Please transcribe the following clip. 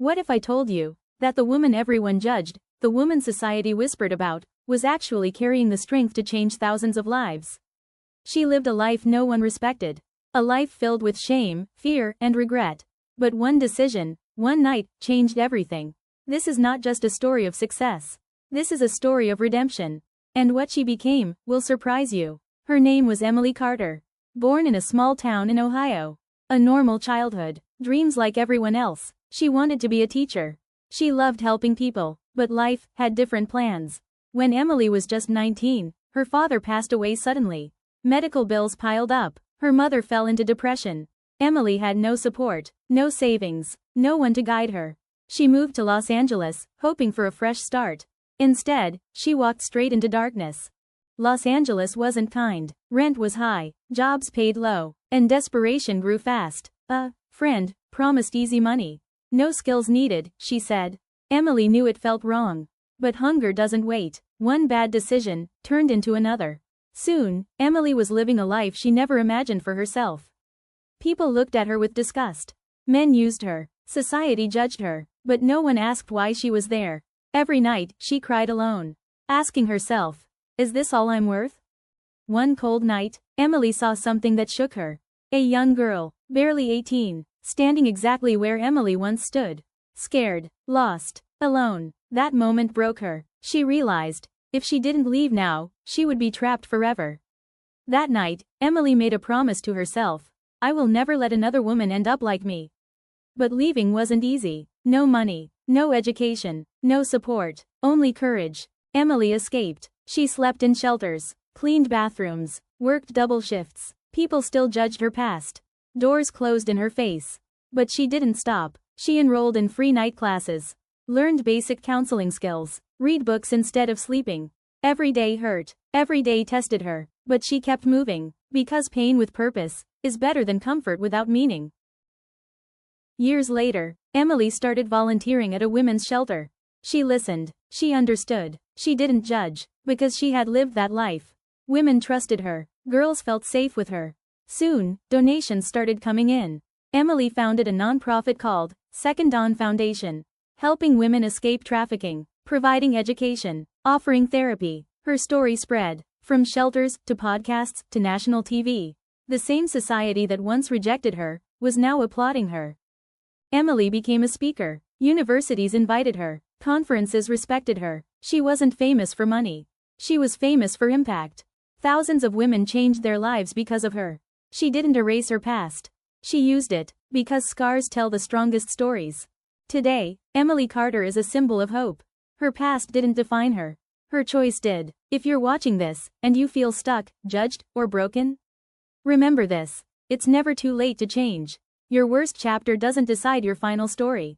What if I told you that the woman everyone judged, the woman society whispered about, was actually carrying the strength to change thousands of lives? She lived a life no one respected. A life filled with shame, fear, and regret. But one decision, one night, changed everything. This is not just a story of success. This is a story of redemption. And what she became will surprise you. Her name was Emily Carter. Born in a small town in Ohio. A normal childhood. Dreams like everyone else. She wanted to be a teacher. She loved helping people, but life had different plans. When Emily was just 19, her father passed away suddenly. Medical bills piled up. Her mother fell into depression. Emily had no support, no savings, no one to guide her. She moved to Los Angeles, hoping for a fresh start. Instead, she walked straight into darkness. Los Angeles wasn't kind. Rent was high, jobs paid low, and desperation grew fast. A friend promised easy money. No skills needed, she said. Emily knew it felt wrong. But hunger doesn't wait. One bad decision turned into another. Soon, Emily was living a life she never imagined for herself. People looked at her with disgust. Men used her. Society judged her. But no one asked why she was there. Every night, she cried alone, asking herself, is this all I'm worth? One cold night, Emily saw something that shook her. A young girl, barely 18, standing exactly where Emily once stood. Scared, lost, alone. That moment broke her. She realized, if she didn't leave now, she would be trapped forever. That night, Emily made a promise to herself. I will never let another woman end up like me. But leaving wasn't easy. No money, no education, no support, only courage. Emily escaped. She slept in shelters, cleaned bathrooms, worked double shifts. People still judged her past. Doors closed in her face. But she didn't stop. She enrolled in free night classes, learned basic counseling skills, read books instead of sleeping. Every day hurt, every day tested her, but she kept moving, because pain with purpose is better than comfort without meaning. Years later, Emily started volunteering at a women's shelter. She listened, she understood, she didn't judge, because she had lived that life. Women trusted her, girls felt safe with her. Soon, donations started coming in. Emily founded a nonprofit called Second Dawn Foundation, helping women escape trafficking, providing education, offering therapy. Her story spread, from shelters to podcasts to national TV. The same society that once rejected her was now applauding her. Emily became a speaker. Universities invited her. Conferences respected her. She wasn't famous for money. She was famous for impact. Thousands of women changed their lives because of her. She didn't erase her past. She used it, because scars tell the strongest stories. Today, Emily Carter is a symbol of hope. Her past didn't define her. Her choice did. If you're watching this, and you feel stuck, judged, or broken, remember this. It's never too late to change. Your worst chapter doesn't decide your final story.